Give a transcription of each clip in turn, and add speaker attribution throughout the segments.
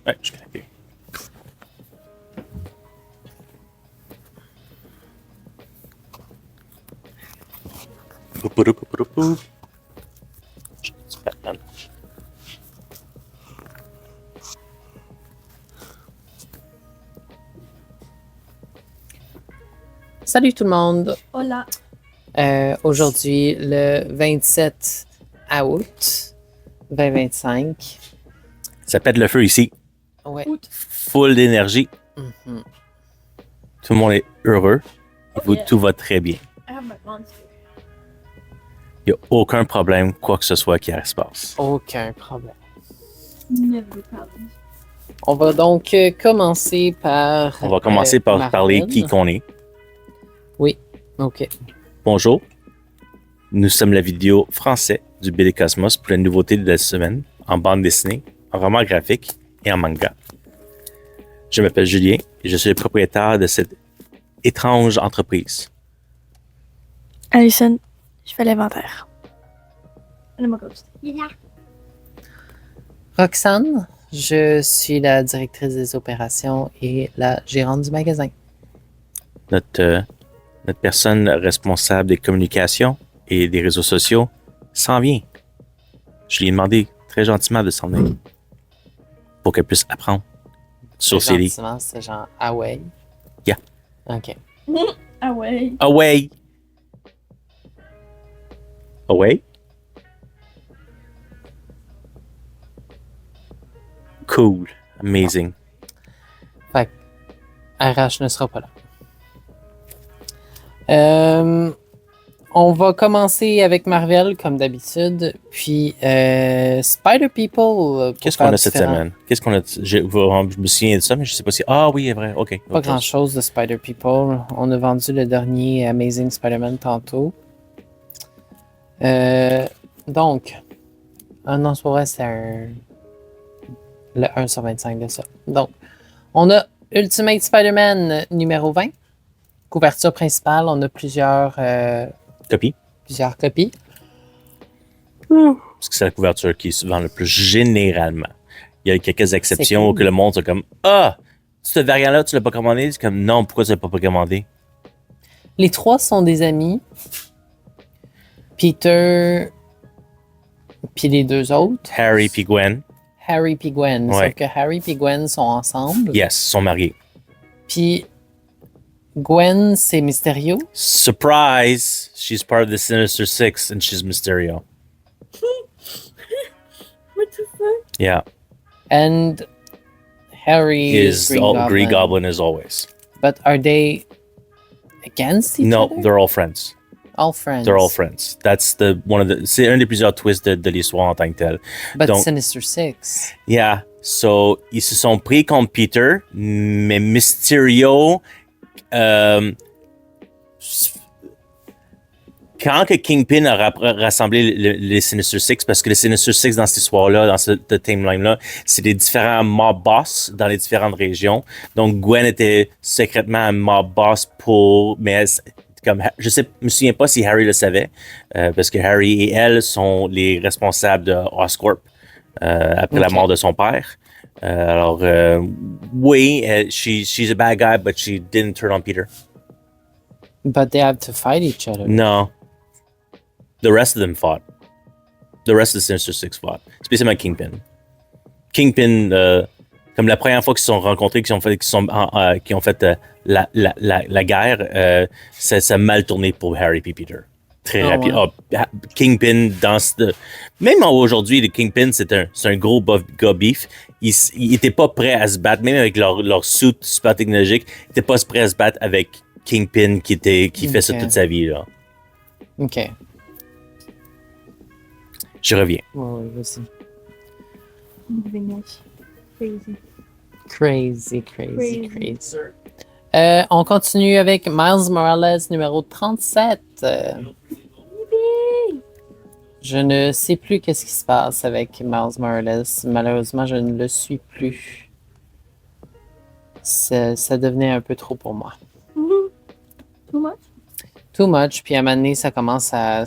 Speaker 1: Ouais, je suis connecté. Poupoupoupoupou. Je suis Batman.
Speaker 2: Salut tout le monde.
Speaker 3: Hola.
Speaker 2: Aujourd'hui, le 27 août 2025.
Speaker 1: Ça pète le feu ici.
Speaker 2: Ouais.
Speaker 1: Full d'énergie.
Speaker 2: Mhm.
Speaker 1: Tout le monde est heureux. Et vous,
Speaker 3: Yeah.
Speaker 1: tout va très bien.
Speaker 3: I have my monster.
Speaker 1: Il n'y a aucun problème, quoi que ce soit qui se passe.
Speaker 2: Aucun problème.
Speaker 3: Never problems.
Speaker 2: On va donc commencer par.
Speaker 1: On va commencer par
Speaker 2: Marvel.
Speaker 1: parler qui qu'on est.
Speaker 2: Oui, ok.
Speaker 1: Bonjour. Nous sommes la vidéo français du BD Cosmos pour la nouveauté de la semaine en bande dessinée, en roman graphique et en manga. Je m'appelle Julien et je suis le propriétaire de cette étrange entreprise.
Speaker 3: Alison, je fais l'inventaire. I'm a ghost. Yeah.
Speaker 2: Roxane, je suis la directrice des opérations et la gérante du magasin.
Speaker 1: Notre personne responsable des communications et des réseaux sociaux s'en vient. Je lui ai demandé très gentiment de s'en venir pour qu'elle puisse apprendre sur
Speaker 2: Très
Speaker 1: série.
Speaker 2: gentiment, c'est genre away.
Speaker 1: Yeah.
Speaker 2: Ok.
Speaker 3: Ah ouais.
Speaker 1: Away! Away? Cool. Amazing.
Speaker 2: RH ne sera pas là. On va commencer avec Marvel, comme d'habitude. Puis Spider People. pour
Speaker 1: Qu'est-ce qu'on
Speaker 2: faire
Speaker 1: a cette
Speaker 2: différent.
Speaker 1: semaine? Qu'est-ce qu'on a? Je me souviens de ça, mais je sais pas si. Ah oui, c'est vrai. OK.
Speaker 2: Pas grand-chose de Spider People. On a vendu le dernier Amazing Spider-Man tantôt. Donc. Ah non, c'est pas vrai, c'est le 1 sur 25 de ça. Donc, on a Ultimate Spider-Man numéro 20. Couverture principale, on a plusieurs
Speaker 1: Copie.
Speaker 2: copies.
Speaker 1: Parce que c'est la couverture qui se vend le plus généralement. Il y a quelques exceptions
Speaker 2: cool.
Speaker 1: que le monde est comme Ah! Ce variant-là, tu l'as pas commandé? C'est comme non, pourquoi tu l'as pas commandé?
Speaker 2: Les trois sont des amis. Peter, puis les deux autres,
Speaker 1: Harry puis Gwen.
Speaker 2: Harry puis Gwen.
Speaker 1: Ouais.
Speaker 2: Sauf que Harry puis Gwen sont ensemble.
Speaker 1: Yes, sont mariés. Puis
Speaker 2: Gwen, c'est Mysterio.
Speaker 1: surprise! She's part of the Sinister Six and she's Mysterio.
Speaker 3: What the fuck?
Speaker 1: Yeah.
Speaker 2: And Harry
Speaker 1: Is
Speaker 2: Green
Speaker 1: all
Speaker 2: Goblin.
Speaker 1: Green Goblin as always.
Speaker 2: But are they against each
Speaker 1: No,
Speaker 2: other?
Speaker 1: they're all friends.
Speaker 2: All friends.
Speaker 1: They're all friends. That's c'est un des plusieurs twists de l'histoire en tant que tel.
Speaker 2: But
Speaker 1: Donc-
Speaker 2: Sinister Six.
Speaker 1: Yeah. So, ils se sont pris contre Peter, mais Mysterio, quand que Kingpin a rassemblé les Sinister Six, parce que les Sinister Six dans cette histoire-là, dans cette timeline-là, c'est des différents mob boss dans les différentes régions. Donc, Gwen était secrètement un mob boss mais comme, je me souviens pas si Harry le savait, parce que Harry et elle sont les responsables de Oscorp après la
Speaker 2: Ok.
Speaker 1: mort de son père. Alors, oui, she's a bad guy, but she didn't turn on Peter.
Speaker 2: But they have to fight each other.
Speaker 1: No. The rest of them fought. The rest of the Sinister Six fought. Spécialement Kingpin. Kingpin, comme la première fois qu'ils se sont rencontrés, qui ont fait la guerre, ça a mal tourné pour Harry et Peter. Très
Speaker 2: Ah
Speaker 1: rapide.
Speaker 2: ouais.
Speaker 1: Kingpin, même aujourd'hui, le Kingpin, c'est un gros gars beef. Ils n'étaient pas prêts à se battre, même avec leur suit super technologique, ils n'étaient pas prêts à se battre avec Kingpin qui fait ça
Speaker 2: Ok.
Speaker 1: toute sa vie, là.
Speaker 2: Ok.
Speaker 1: Je reviens.
Speaker 2: Ouais, vas-y.
Speaker 3: Crazy.
Speaker 2: Crazy. On continue avec Miles Morales numéro 37. Je ne sais plus qu'est-ce qui se passe avec Miles Morales. Malheureusement, je ne le suis plus. Ça devenait un peu trop pour moi.
Speaker 3: Too much?
Speaker 2: Too much. Puis à un moment donné, ça commence à...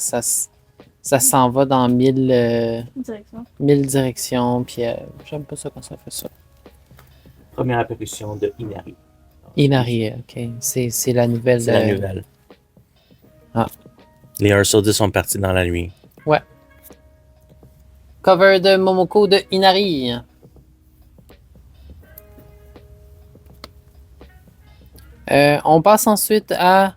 Speaker 2: Ça s'en va dans 1000 directions, puis j'aime pas ça quand ça fait ça.
Speaker 1: Première apparition de Inari.
Speaker 2: Inari, ok. C'est la nouvelle.
Speaker 1: C'est la nouvelle.
Speaker 2: Ah.
Speaker 1: Les 1 sur 10 sont partis dans la nuit.
Speaker 2: Ouais. Cover de Momoko de Inari. On passe ensuite à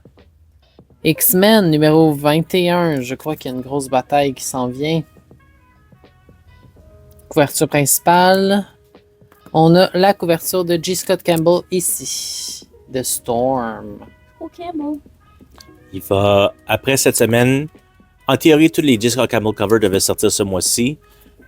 Speaker 2: X-Men numéro 21. Je crois qu'il y a une grosse bataille qui s'en vient. Couverture principale. On a la couverture de G. Scott Campbell ici. The Storm.
Speaker 3: Ok, bon.
Speaker 1: Il va, après cette semaine, en théorie, tous les G. Scott Campbell covers devaient sortir ce mois-ci.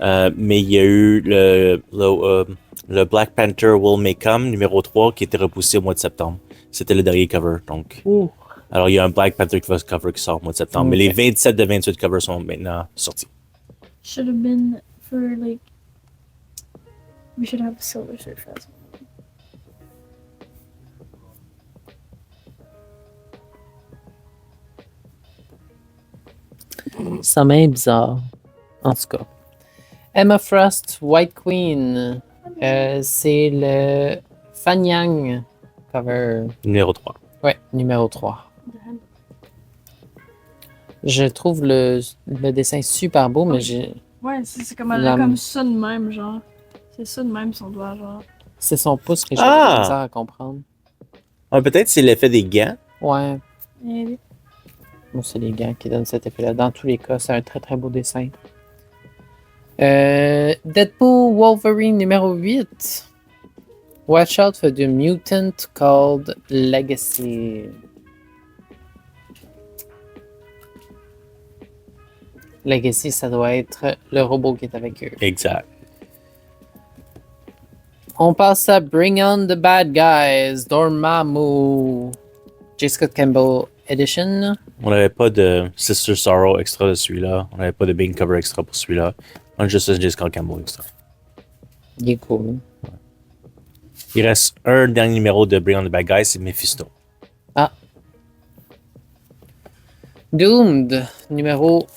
Speaker 1: Mais il y a eu le Black Panther Will May Come numéro 3 qui était repoussé au mois de septembre. C'était le dernier cover. Donc.
Speaker 2: Ouh.
Speaker 1: Alors, il y a un Black Panther cover qui sort au mois de septembre.
Speaker 2: Okay.
Speaker 1: Mais les 27 de 28 covers sont maintenant sortis.
Speaker 3: Should have been for like. We should have a Silver Surfer as well.
Speaker 2: Ça m'est bizarre. En tout cas. Emma Frost, White Queen. C'est le Fanyang cover.
Speaker 1: Numéro 3.
Speaker 2: Ouais, numéro 3. Je trouve le dessin super beau, mais j'ai.
Speaker 3: Ouais, c'est comme elle a comme ça de même, genre. C'est ça de même son doigt, genre.
Speaker 2: C'est son pouce que j'ai bizarre à comprendre.
Speaker 1: Ah, peut-être c'est l'effet des gants.
Speaker 2: Ouais.
Speaker 3: Et...
Speaker 2: Moi, c'est les gants qui donnent cet effet-là. Dans tous les cas, c'est un très très beau dessin. Deadpool Wolverine numéro 8. Watch out for the mutant called Legacy. Legacy, ça doit être le robot qui est avec eux.
Speaker 1: Exact.
Speaker 2: On passe à Bring on the Bad Guys, Dormammu, J. Scott Campbell Edition.
Speaker 1: On n'avait pas de Sister Sorrow extra de celui-là. On n'avait pas de Big Cover extra pour celui-là. On a juste un J. Scott Campbell extra.
Speaker 2: Il est cool.
Speaker 1: Ouais. Il reste un dernier numéro de Bring on the Bad Guys, c'est Mephisto.
Speaker 2: Ah. Doomed, numéro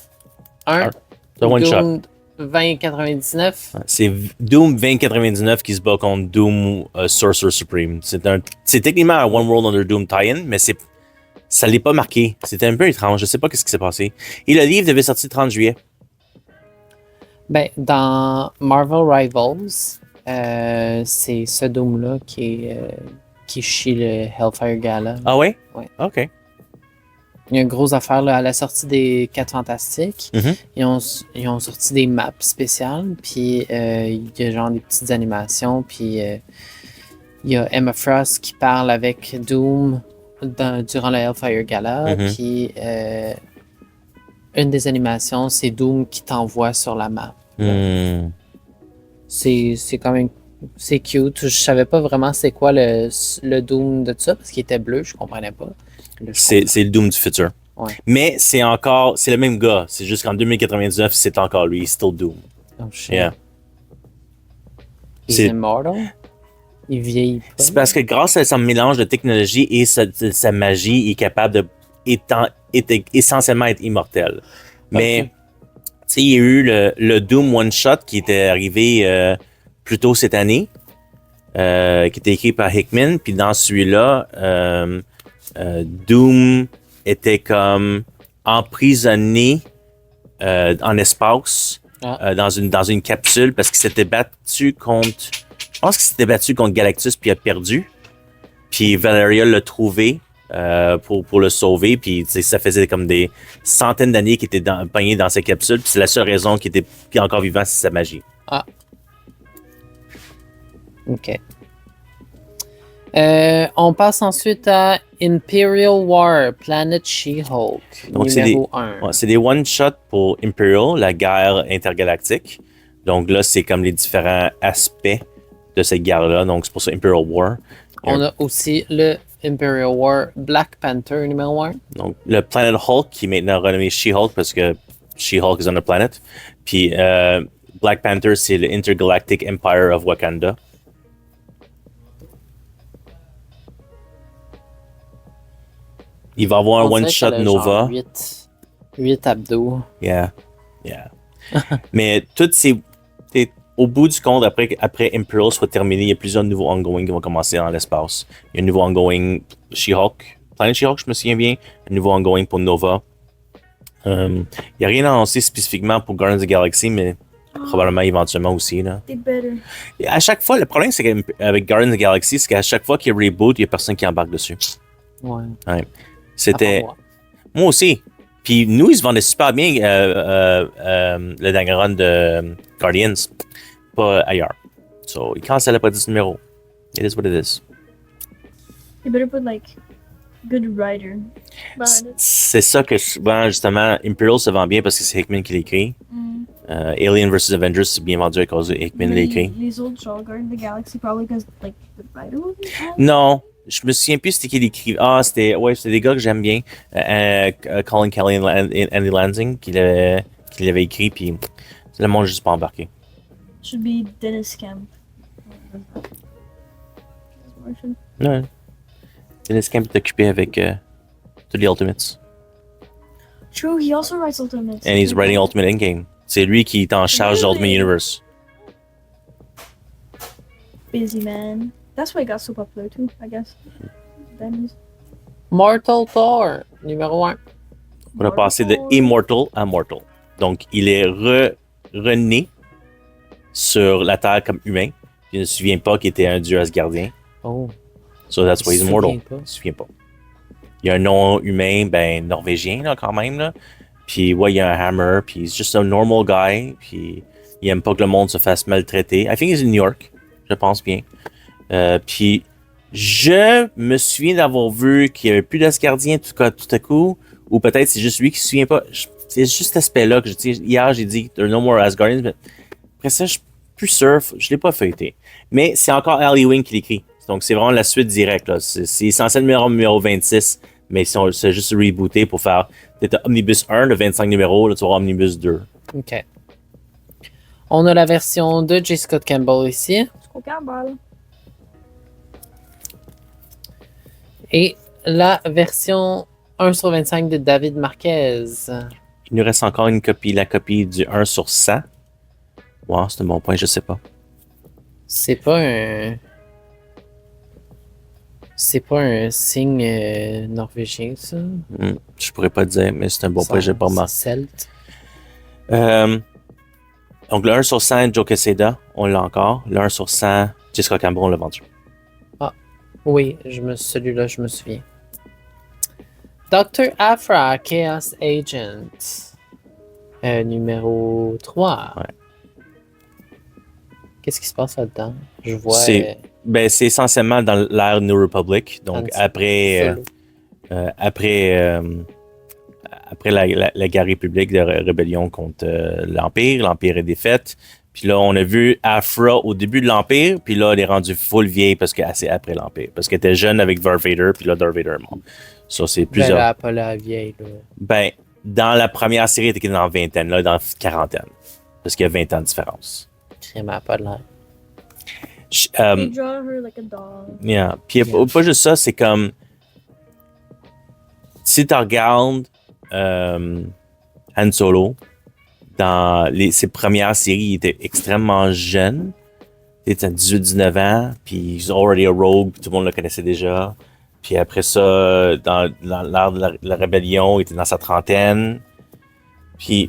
Speaker 2: 1.
Speaker 1: C'est un one-shot.
Speaker 2: Doomed 2099.
Speaker 1: C'est Doom 2099 qui se bat contre Doom Sorcerer Supreme. C'est techniquement un One World Under Doom tie-in, mais ça l'est pas marqué. C'était un peu étrange. Je sais pas ce qui s'est passé. Et le livre devait sortir le 30 juillet.
Speaker 2: Ben, dans Marvel Rivals, c'est ce Doom-là qui chie le Hellfire Gala.
Speaker 1: Ah ouais?
Speaker 2: Ouais.
Speaker 1: OK.
Speaker 2: Il y a une grosse affaire là, à la sortie des 4 Fantastiques.
Speaker 1: Mm-hmm.
Speaker 2: Ils ont sorti des maps spéciales, puis il y a genre des petites animations, puis il y a Emma Frost qui parle avec Doom durant le Hellfire Gala,
Speaker 1: Mm-hmm.
Speaker 2: puis une des animations, c'est Doom qui t'envoie sur la map.
Speaker 1: Mm.
Speaker 2: C'est quand même... C'est cute. Je savais pas vraiment c'est quoi le Doom de ça, parce qu'il était bleu, je comprenais pas.
Speaker 1: C'est le Doom du futur.
Speaker 2: Ouais.
Speaker 1: Mais c'est le même gars. C'est juste qu'en 2099, c'est encore lui. Still Doom.
Speaker 2: Oh, shit.
Speaker 1: Yeah.
Speaker 2: He's
Speaker 1: C'est-
Speaker 2: immortal? Il vieillit pas?
Speaker 1: C'est parce que grâce à son mélange de technologie et sa magie, il est capable de essentiellement être immortel. Mais,
Speaker 2: Ok.
Speaker 1: tu sais, il y a eu le Doom One Shot qui était arrivé plus tôt cette année, qui était écrit par Hickman. Puis dans celui-là, Doom était comme emprisonné en espace dans une capsule parce qu'il s'était battu contre... Je pense qu'il s'était battu contre Galactus puis il a perdu. Puis Valeria l'a trouvé pour le sauver. Puis ça faisait comme des centaines d'années qu'il était pogné dans cette capsule. Puis c'est la seule raison qu'il est encore vivant, c'est sa magie.
Speaker 2: Ah. OK. On passe ensuite à Imperial War, Planet She-Hulk,
Speaker 1: Donc,
Speaker 2: numéro 1.
Speaker 1: Ouais, c'est des one-shots pour Imperial, la guerre intergalactique. Donc là, c'est comme les différents aspects de cette guerre-là. Donc c'est pour ça Imperial War.
Speaker 2: On a aussi le Imperial War Black Panther numéro 1.
Speaker 1: Donc le Planet Hulk, qui est maintenant renommé She-Hulk parce que She-Hulk is on the planet. Puis Black Panther, c'est le Intergalactic Empire of Wakanda. Il va avoir un one-shot Nova.
Speaker 2: 8 abdos.
Speaker 1: Yeah. Yeah. Mais toutes ces. Au bout du compte, après Imperial soit terminé, il y a plusieurs nouveaux ongoing qui vont commencer dans l'espace. Il y a un nouveau ongoing She-Hulk, Planet She-Hulk, je me souviens bien. Un nouveau ongoing pour Nova. Il n'y a rien annoncé spécifiquement pour Guardians of the Galaxy, mais probablement éventuellement aussi. Là.
Speaker 3: They better.
Speaker 1: Et à chaque fois, le problème c'est qu'avec Guardians of the Galaxy, c'est qu'à chaque fois qu'il y a reboot, il n'y a personne qui embarque dessus.
Speaker 2: Ouais.
Speaker 1: Ouais. C'était.
Speaker 2: À part moi.
Speaker 1: Moi aussi. Puis nous, ils se vendaient super bien le dernier run de Guardians, pas ailleurs. So, ils cancellaient pas 10 numéros. It is what it is.
Speaker 3: They better put like good writer behind it.
Speaker 1: C'est ça que souvent, justement, Imperial se vend bien parce que c'est Hickman qui l'écrit. Alien vs Avengers, c'est bien vendu à cause de Hickman l'écrit.
Speaker 3: Les autres genre Guardians of the Galaxy probably because like the writer was
Speaker 1: Non, je me souviens plus c'était qui l'écrit. Ah, c'était des gars que j'aime bien. Colin Kelly et Andy Lansing qui l'avaient écrit, puis le monde n'a juste pas embarqué.
Speaker 3: should be Dennis Camp. Martian.
Speaker 1: Ouais. Dennis Camp est occupé avec tous les Ultimates.
Speaker 3: True, he also writes Ultimates.
Speaker 1: And he's writing Ultimate Endgame. C'est lui qui est en charge de Ultimate Universe.
Speaker 3: Busy man. That's why it got so popular too, I guess. Dennis.
Speaker 2: Mortal Thor, numéro 1.
Speaker 1: On a passé de Immortal à Mortal. Donc, il est rené sur la Terre comme humain. Il ne se souvient pas qu'il était un dieu asgardien.
Speaker 2: Oh.
Speaker 1: So that's why he's
Speaker 2: Il se
Speaker 1: immortal.
Speaker 2: souvient pas.
Speaker 1: Il se souvient pas. Il y a un nom humain, norvégien, là, quand même, là. Puis, ouais, il y a un hammer, puis he's just a normal guy, puis il aime pas que le monde se fasse maltraiter. I think he's in New York, je pense bien. Puis, je me souviens d'avoir vu qu'il y avait plus d'Asgardiens tout à coup, ou peut-être c'est juste lui qui se souvient pas. C'est juste cet aspect-là que je dis. Hier, j'ai dit there are no more Asgardians, mais après ça, je suis plus sûr, je l'ai pas feuilleté. Mais c'est encore Ali Wing qui l'écrit. Donc, c'est vraiment la suite directe, là. C'est censé être le numéro 26, mais si on s'est juste rebooté pour faire peut-être Omnibus 1 de 25 numéros, là, tu vas avoir Omnibus 2.
Speaker 2: OK. On a la version de J. Scott Campbell ici.
Speaker 3: Scott Campbell.
Speaker 2: Et la version 1 sur 25 de David Marquez.
Speaker 1: Il nous reste encore une copie, la copie du 1 sur 100. Wow, c'est un bon point, je sais pas.
Speaker 2: C'est pas un. C'est pas un signe norvégien, ça.
Speaker 1: Je pourrais pas te dire, mais c'est un bon point, j'ai pas remarqué.
Speaker 2: C'est celte.
Speaker 1: Donc, le 1 sur 100, Joe Quesada, on l'a encore. Le 1 sur 100, Jessica Campbell, on l'a vendu.
Speaker 2: Oui, celui-là, je me souviens. Dr. Aphra, Chaos Agent. Numéro 3.
Speaker 1: Ouais.
Speaker 2: Qu'est-ce qui se passe là-dedans? Je vois.
Speaker 1: C'est essentiellement dans l'ère New Republic. Donc, après la guerre république de rébellion contre l'Empire. L'Empire est défaite. Puis là, on a vu Aphra au début de l'Empire. Puis là, elle est rendue full vieille parce que c'est après l'Empire. Parce qu'elle était jeune avec Darth Vader. Puis là, Darth Vader est mort. Ça, c'est plusieurs.
Speaker 2: Ben, pas la vieille, là.
Speaker 1: Dans la première série, elle était dans la vingtaine. Là, dans la quarantaine. Parce qu'il y a 20 ans de différence.
Speaker 2: Crème à pas de l'air.
Speaker 3: They draw her like a doll.
Speaker 1: Yeah. Puis pas juste ça, c'est comme. Si tu regardes Han Solo, dans ses premières séries, il était extrêmement jeune. Il était à 18-19 ans, puis he's already a rogue, puis tout le monde le connaissait déjà. Puis après ça, dans l'ère de la rébellion, il était dans sa trentaine. Puis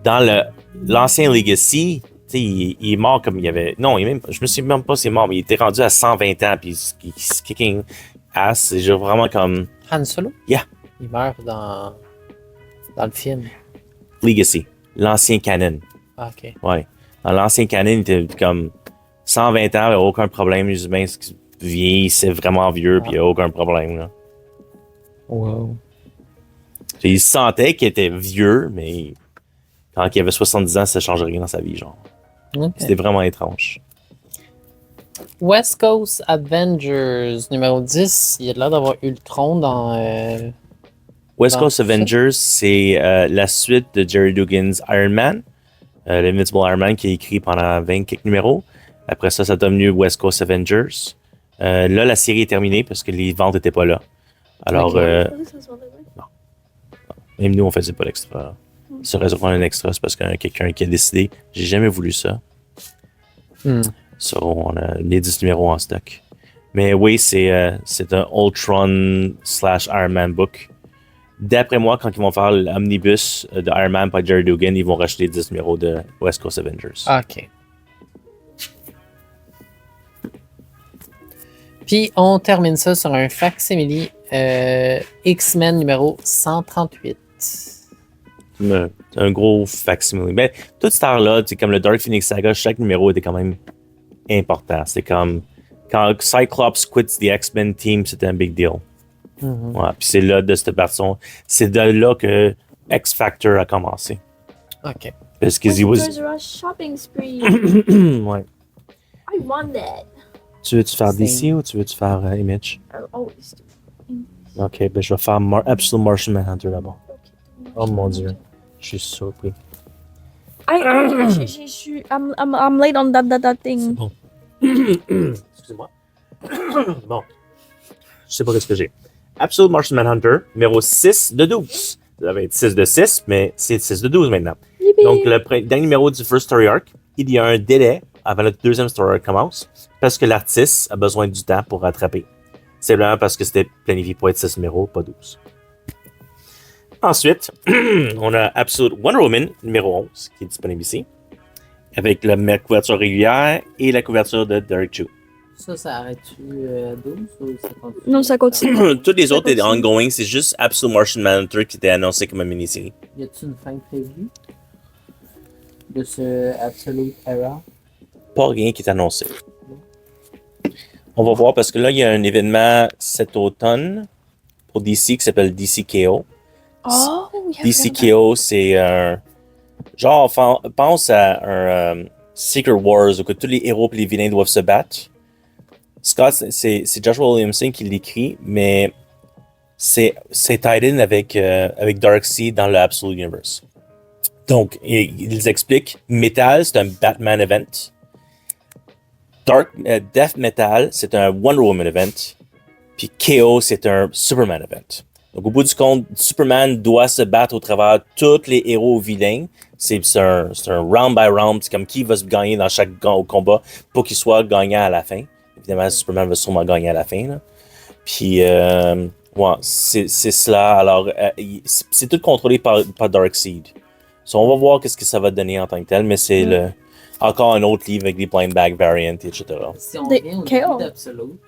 Speaker 1: dans l'ancien Legacy, il est mort comme il y avait. Non, je me souviens même pas s'il est mort, mais il était rendu à 120 ans, puis he's kicking ass. C'est genre vraiment comme.
Speaker 2: Han Solo?
Speaker 1: Yeah.
Speaker 2: Il meurt dans le film.
Speaker 1: Legacy, l'ancien canon.
Speaker 2: Ah, ok.
Speaker 1: Ouais. Dans l'ancien canon, il était comme 120 ans, il n'y a aucun problème. Il vieillit, c'est vraiment vieux, puis il n'y a aucun problème. Là.
Speaker 2: Wow.
Speaker 1: Puis il sentait qu'il était vieux, mais quand il avait 70 ans, ça ne changeait rien dans sa vie, genre.
Speaker 2: Okay.
Speaker 1: C'était vraiment étrange.
Speaker 2: West Coast Avengers, numéro 10. Il a l'air d'avoir Ultron dans...
Speaker 1: West Coast Avengers, c'est la suite de Jerry Dugan's Iron Man. L'Invincible Iron Man qui est écrit pendant 20 quelques numéros. Après ça, ça a devenu West Coast Avengers. Là, la série est terminée parce que les ventes n'étaient pas là. Alors,
Speaker 3: Okay.
Speaker 1: même nous, on faisait pas l'extra. Ce raison qu'on a un extra, c'est parce qu'il y a quelqu'un qui a décidé. J'ai jamais voulu ça. So, on a les 10 numéros en stock. Mais oui, c'est un Ultron / Iron Man book. D'après moi, quand ils vont faire l'omnibus de Iron Man par Jerry Dugan, ils vont racheter 10 numéros de West Coast Avengers.
Speaker 2: OK. Puis, on termine ça sur un facsimile X-Men numéro 138.
Speaker 1: Un gros facsimile. Mais toute cette art-là, comme le Dark Phoenix Saga, chaque numéro était quand même important. C'est comme quand Cyclops quits the X-Men team, c'était un big deal. Ouais, puis c'est là de cette façon, c'est de là que X Factor a commencé.
Speaker 2: OK.
Speaker 1: Parce que
Speaker 3: Toys R Us shopping spree.
Speaker 1: ouais.
Speaker 3: I want that.
Speaker 1: Tu veux-tu faire
Speaker 2: Same.
Speaker 1: DC ou tu veux-tu faire Image?
Speaker 3: I always do.
Speaker 1: Ok, ben je vais faire Absolute Martian Manhunter d'abord.
Speaker 3: Okay.
Speaker 1: Oh mon dieu, je suis surpris.
Speaker 3: I'm late on that thing.
Speaker 1: Bon. Excusez-moi. Bon. Je sais pas ce que j'ai. Absolute Martian Manhunter, numéro 6 de 12. Ça va être 6 de 6, mais c'est 6 de 12 maintenant.
Speaker 3: Yippee.
Speaker 1: Donc, le dernier numéro du First Story Arc, il y a un délai avant le deuxième Story Arc commence, parce que l'artiste a besoin du temps pour rattraper. C'est vraiment parce que c'était planifié pour être 6 numéros, pas 12. Ensuite, on a Absolute Wonder Woman, numéro 11, qui est disponible ici, avec la couverture régulière et la couverture de Derek Chu.
Speaker 2: Ça arrête-tu à 12 ou ça continue?
Speaker 3: Non, ça continue.
Speaker 1: Toutes les autres étaient
Speaker 3: continue.
Speaker 1: ongoing, c'est juste Absolute Martian Manhunter qui était annoncé comme une mini-série.
Speaker 2: Y a-t-il une fin prévue de ce Absolute Era?
Speaker 1: Pas rien qui est annoncé. On va voir parce que là, il y a un événement cet automne pour DC qui s'appelle DCKO.
Speaker 3: Oh, yeah.
Speaker 1: DCKO, c'est un. Genre, pense à un Secret Wars où que tous les héros et les vilains doivent se battre. Scott, c'est Joshua Williamson qui l'écrit, mais c'est tied in avec Darkseid dans le Absolute Universe. Donc, ils expliquent Metal, c'est un Batman event. Death Metal, c'est un Wonder Woman event. Puis KO, c'est un Superman event. Donc, au bout du compte, Superman doit se battre au travers de tous les héros vilains. C'est un round by round. C'est comme qui va se gagner dans chaque combat pour qu'il soit gagnant à la fin. Évidemment, Superman va sûrement gagner à la fin. Là. Puis, ouais, c'est cela. Alors, c'est tout contrôlé par Darkseid. So, on va voir qu'est-ce que ça va donner en tant que tel, mais c'est encore un autre livre avec des blind bag variants, etc.
Speaker 2: Si on
Speaker 3: Des
Speaker 2: revient au
Speaker 3: KO.
Speaker 2: début d'Absolute.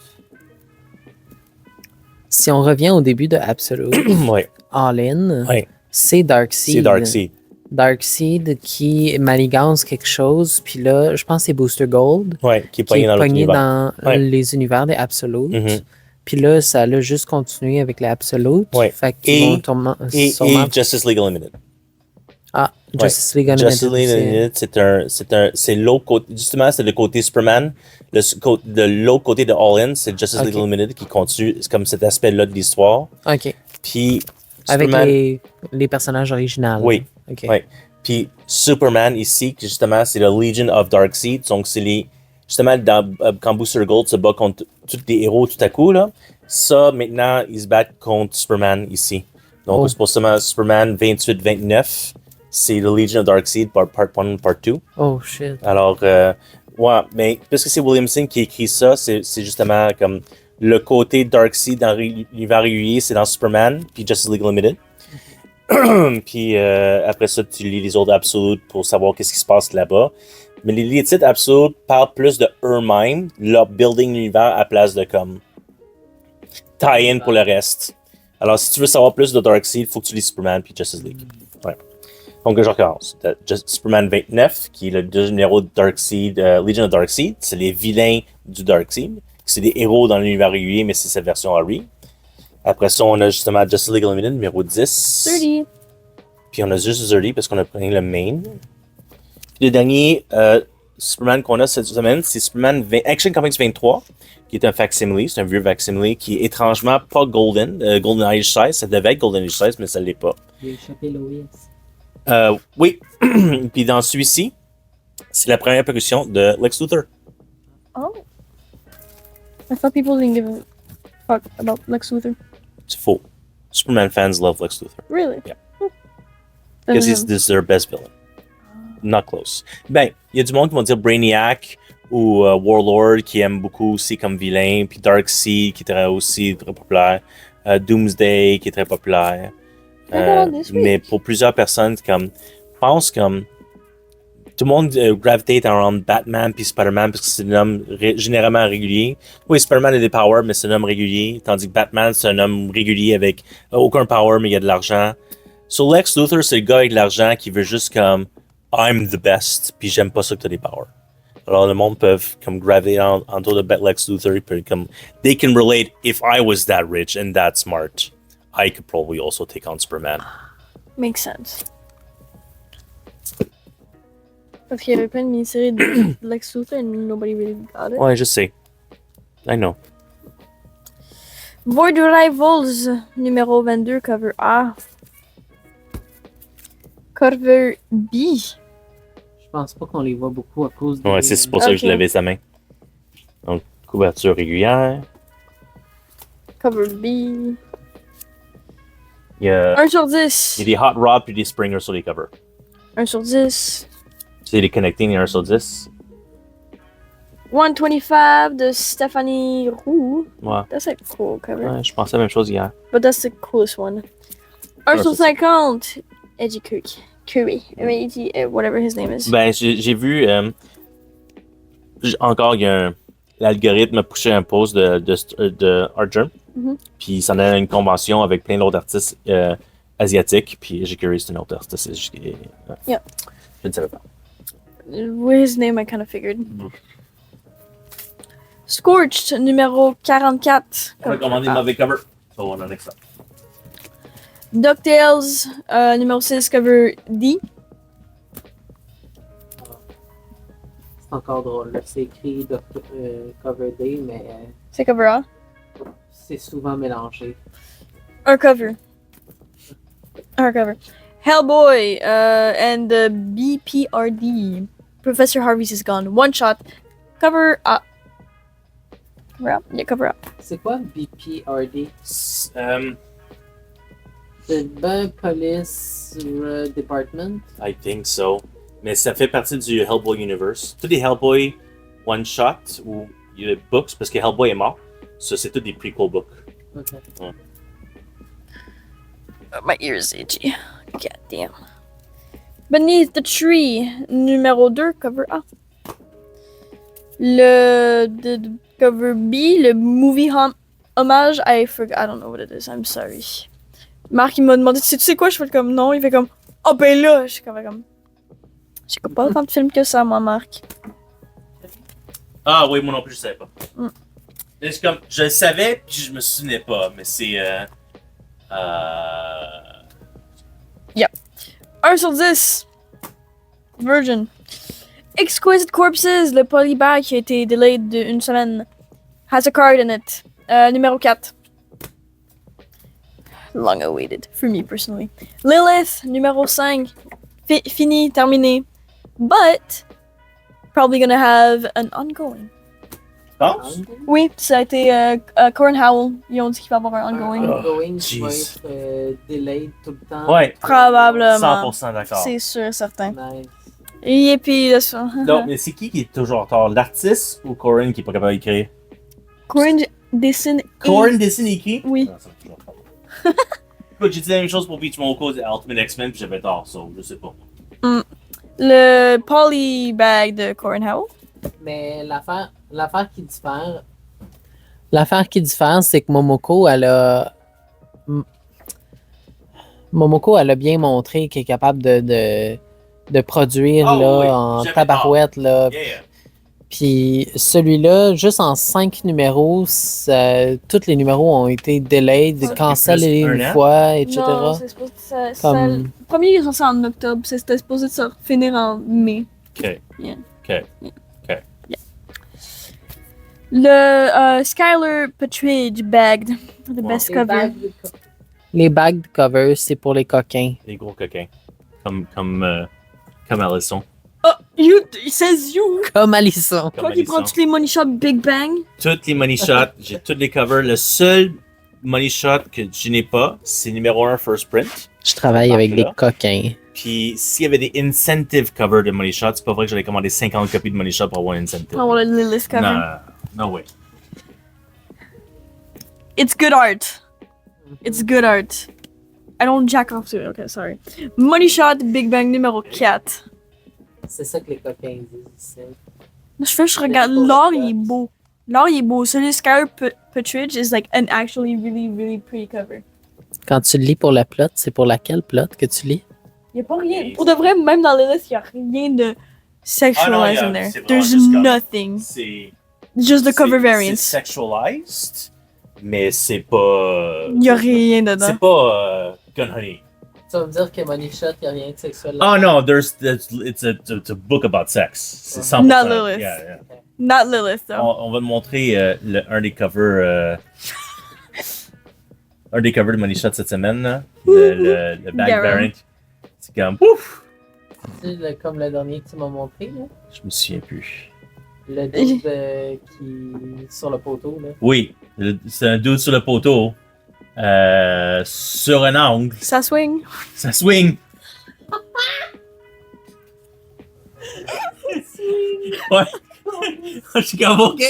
Speaker 2: Si on revient au début de Absolute,
Speaker 1: Ouais,
Speaker 2: All In,
Speaker 1: ouais,
Speaker 2: c'est Darkseid.
Speaker 1: c'est Darkseid.
Speaker 2: Darkseid qui manigance quelque chose, puis là, je pense que c'est Booster Gold
Speaker 1: Ouais, qui est
Speaker 2: qui
Speaker 1: pogné
Speaker 2: est
Speaker 1: dans l'autre
Speaker 2: pogné
Speaker 1: univers.
Speaker 2: dans
Speaker 1: Ouais.
Speaker 2: les univers des Absolutes.
Speaker 1: Mhm.
Speaker 2: Puis là, ça l'a juste continué avec les Absolutes.
Speaker 1: Ouais.
Speaker 2: Fait qu'ils
Speaker 1: Et-
Speaker 2: vont sûrement...
Speaker 1: Et Justice League Unlimited.
Speaker 2: Ah, Justice League Unlimited.
Speaker 1: Justice League Unlimited, c'est l'autre côté. Justement, c'est le côté Superman. L'autre côté de All In, c'est Justice League
Speaker 2: Ok.
Speaker 1: Unlimited qui continue. C'est comme cet aspect-là de l'histoire.
Speaker 2: OK.
Speaker 1: Puis
Speaker 2: Avec
Speaker 1: Superman.
Speaker 2: les personnages originaux.
Speaker 1: Oui.
Speaker 2: OK.
Speaker 1: Ouais. Puis Superman ici, qui justement, c'est le Legion of Darkseid. Donc, c'est les. Justement, quand Booster Gold se bat contre tous les héros tout à coup, là, ça, maintenant, ils se battent contre Superman ici. Donc,
Speaker 2: Oh.
Speaker 1: c'est pour ça, Superman 28-29, c'est le Legion of Darkseid part 1, part 2.
Speaker 2: Oh, shit.
Speaker 1: Alors, ouais, mais puisque c'est Williamson qui écrit ça, c'est justement comme le côté Darkseid dans l'univers régulier, c'est dans Superman, puis Justice League Unlimited. Puis après ça, tu lis les autres Absolutes pour savoir qu'est-ce qui se passe là-bas. Mais les titres Absolutes parlent plus de eux-mêmes, leur building l'univers à place de comme tie-in pour le reste. Alors, si tu veux savoir plus de Darkseid, il faut que tu lis Superman puis Justice League. Ouais. Donc, je recommence. Superman 29, qui est le deuxième numéro de Darkseid, Legion of Darkseid. C'est les vilains du Darkseid. C'est des héros dans l'univers régulier, mais c'est sa version Harry. Après ça, on a justement Justice League Unlimited, numéro 10.
Speaker 3: 30.
Speaker 1: Puis on a juste 30 parce qu'on a pris le main. Puis le dernier Superman qu'on a cette semaine, c'est Superman Action Comics 23, qui est un facsimile. C'est un vieux facsimile qui est étrangement pas Golden Age 16. Ça devait être Golden Age 16, mais ça ne l'est pas.
Speaker 2: J'ai échappé Lois.
Speaker 1: Oui. Puis dans celui-ci, c'est la première parution de Lex Luthor.
Speaker 3: Oh. I thought people didn't give a fuck about Lex Luthor.
Speaker 1: C'est faux. Superman fans love Lex Luthor.
Speaker 3: Really?
Speaker 1: Yeah. que c'est their best villain. Not close. Ben, il y a du monde qui vont dire Brainiac ou Warlord qui aime beaucoup aussi comme vilain, puis Darkseid qui est aussi très populaire, Doomsday qui est très populaire. Mais pour plusieurs personnes, comme pense comme tout le monde gravitate around Batman puis Spider-Man parce que c'est un homme généralement régulier. Oui, Spider-Man a des powers, mais c'est un homme régulier, tandis que Batman, c'est un homme régulier avec aucun power, mais il y a de l'argent. So Lex Luthor, c'est le gars avec de l'argent qui veut juste comme I'm the best, puis j'aime pas ça que t'as des powers. Alors le monde peut comme graviter autour de Lex Luthor, puis comme they can relate. If I was that rich and that smart, I could probably also take on Superman.
Speaker 3: Makes sense. Parce qu'il y avait plein de mini-séries de Lex Luthor and nobody really got it.
Speaker 1: Ouais, je sais. I know.
Speaker 3: Void Rivals, numéro 22, cover A. Cover B.
Speaker 2: Je pense pas qu'on les voit beaucoup à cause de.
Speaker 1: Ouais, c'est pour ça que je
Speaker 3: Ok.
Speaker 1: levais sa main. Donc, couverture régulière.
Speaker 3: Cover B.
Speaker 1: Il y a
Speaker 3: 1 sur 10.
Speaker 1: des Hot Rod puis des Springer sur les covers.
Speaker 3: 1 sur 10.
Speaker 1: C'est les Connecting et 1 sur 10.
Speaker 3: 125 de Stephanie Roux.
Speaker 1: Ouais.
Speaker 3: That's a cool cover.
Speaker 1: Ouais, je pensais la même chose hier.
Speaker 3: But that's the coolest one. 1 sur 50. Eddie Curry. Whatever his name is.
Speaker 1: Ben, j'ai vu. Encore, il y a l'algorithme a poussé un post de Archer.
Speaker 3: Mhm.
Speaker 1: Puis il s'en allait à une convention avec plein d'autres artistes asiatiques. Puis j'ai curieux, c'est un autre artiste.
Speaker 3: Yeah.
Speaker 1: Je ne savais pas.
Speaker 3: With his name, I kind of figured. Scorched, numéro 44.
Speaker 1: On a commandé mauvais cover. So on en a que ça.
Speaker 3: DuckTales, numéro 6, cover D.
Speaker 2: C'est encore drôle. Là. C'est écrit Cover Day, mais
Speaker 3: C'est cover A.
Speaker 2: c'est souvent mélangé.
Speaker 3: Un cover. Hellboy and the BPRD. Professor Harvey's is gone. One shot. Cover A. Cover A. Yeah, cover A.
Speaker 2: C'est quoi BPRD?
Speaker 1: Um,
Speaker 2: C'est ben Police Department.
Speaker 1: I think so. Mais ça fait partie du Hellboy Universe. Tous les Hellboy one-shot ou il y a des books, parce que Hellboy est mort. Ça, c'est tous des prequel books.
Speaker 2: Ok.
Speaker 3: My ears itchy. God damn. Beneath the Tree, numéro 2, cover A. Le cover B, le movie hommage, I don't know what it is, I'm sorry. Marc, il m'a demandé, tu sais quoi? Je fais comme non, il fait comme, oh ben là, je suis comme, j'ai pas autant de films que ça, moi, Marc.
Speaker 1: Ah oui, moi non plus, je savais pas.
Speaker 3: Mm.
Speaker 1: Mais c'est comme, je le savais, puis je me souvenais pas, mais c'est...
Speaker 3: 1 sur 10. Virgin. Exquisite Corpses, le polybag qui a été delayed d'une semaine. Has a card in it. Numéro 4. Long awaited, for me personally. Lilith, numéro 5. Fini, terminé. But, probably gonna have an ongoing.
Speaker 1: Tu penses?
Speaker 3: Oui, ça a été Corin Howell. Ils ont dit qu'il va y avoir un ongoing.
Speaker 2: Ongoing qui va
Speaker 1: jeez.
Speaker 2: être delayed tout le temps.
Speaker 1: Ouais,
Speaker 3: Probablement.
Speaker 1: 100% d'accord.
Speaker 3: C'est sûr, certain.
Speaker 2: Nice.
Speaker 3: Et puis, là, ça.
Speaker 1: Non, mais c'est qui est toujours en retard? L'artiste ou Corin qui est pas capable d'écrire?
Speaker 3: Corin dessine.
Speaker 1: Corin dessine et écrit?
Speaker 3: Oui.
Speaker 1: Ah, ça me fait toujours tort. Écoute, j'ai dit la même chose pour Beach Moko et Ultimate X-Men, puis j'avais tort, ça, je sais pas.
Speaker 3: Le polybag de Corin Howell.
Speaker 2: Mais l'affaire qui diffère. L'affaire qui diffère, c'est que Momoko, elle a bien montré qu'elle est capable de produire
Speaker 1: Oh,
Speaker 2: là,
Speaker 1: oui,
Speaker 2: en
Speaker 1: j'avais
Speaker 2: tabarouette. Là.
Speaker 1: Yeah.
Speaker 2: Puis celui-là, juste en 5 numéros, tous les numéros ont été delayed,
Speaker 3: Ouais.
Speaker 2: cancellés
Speaker 1: Plus un
Speaker 2: une
Speaker 1: an?
Speaker 2: fois, etc.
Speaker 3: Non, c'est supposé
Speaker 2: Comme-
Speaker 3: le premier il est censé en octobre, c'était supposé de se finir en mai.
Speaker 1: Ok.
Speaker 3: Yeah.
Speaker 1: Ok.
Speaker 3: Le Skylar Patridge bagged, the
Speaker 1: Wow.
Speaker 3: best cover.
Speaker 2: Les bags de cover, c'est pour les coquins.
Speaker 1: Les gros coquins. Comme Alison.
Speaker 3: Oh, it says you!
Speaker 2: Comme Alisson.
Speaker 1: Comme
Speaker 3: Toi qui prends
Speaker 1: Alison.
Speaker 3: toutes les money shop Big Bang.
Speaker 1: Toutes les money shots, j'ai toutes les covers. Le seul money shot que je n'ai pas, c'est numéro 1 First Print.
Speaker 2: Je travaille avec des
Speaker 1: Là.
Speaker 2: coquins.
Speaker 1: Puis s'il y avait des incentive covers de Money Shot, c'est pas vrai que j'allais commander 50 copies de Money Shot pour avoir un incentive.
Speaker 3: Oh, le Lilith cover.
Speaker 1: No way.
Speaker 3: It's good art. It's good art. I don't jack off to it. Okay, sorry. Money Shot Big Bang numéro 4.
Speaker 2: C'est ça que les copains disent.
Speaker 3: Je regarde. L'art, il est beau. L'art, il est beau. Celui de Skylar Partridge is like an actually really, really pretty cover.
Speaker 2: Quand tu lis pour la plot, c'est pour laquelle plot que tu lis?
Speaker 3: Il n'y a pas rien. Pour de vrai, même dans les listes, il n'y a rien de sexualized in there.
Speaker 1: c'est
Speaker 3: There's
Speaker 1: vraiment juste
Speaker 3: nothing.
Speaker 1: C'est
Speaker 3: Just the cover
Speaker 1: c'est
Speaker 3: variants.
Speaker 1: sexualized, mais c'est pas.
Speaker 3: Il n'y a rien dedans.
Speaker 1: C'est pas Gun Honey.
Speaker 2: Tu vas me dire que Money Shot, il n'y a rien de sexuel
Speaker 1: Oh no, it's a book about sex. C'est 100%.
Speaker 3: Not Lilith.
Speaker 1: Yeah.
Speaker 3: Not Lilith, though.
Speaker 1: On va te montrer un des covers. Un des covers de Money Shot cette semaine, là. Le back
Speaker 3: Garant.
Speaker 1: variant. C'est comme pouf!
Speaker 2: C'est comme le dernier que tu m'as montré, là.
Speaker 1: Je me souviens plus.
Speaker 2: Le dude qui sur le poteau, là.
Speaker 1: Oui, c'est un dude sur le poteau. Sur un angle.
Speaker 3: Ça swing.
Speaker 1: Ça swing! Ouais. Je suis comme OK!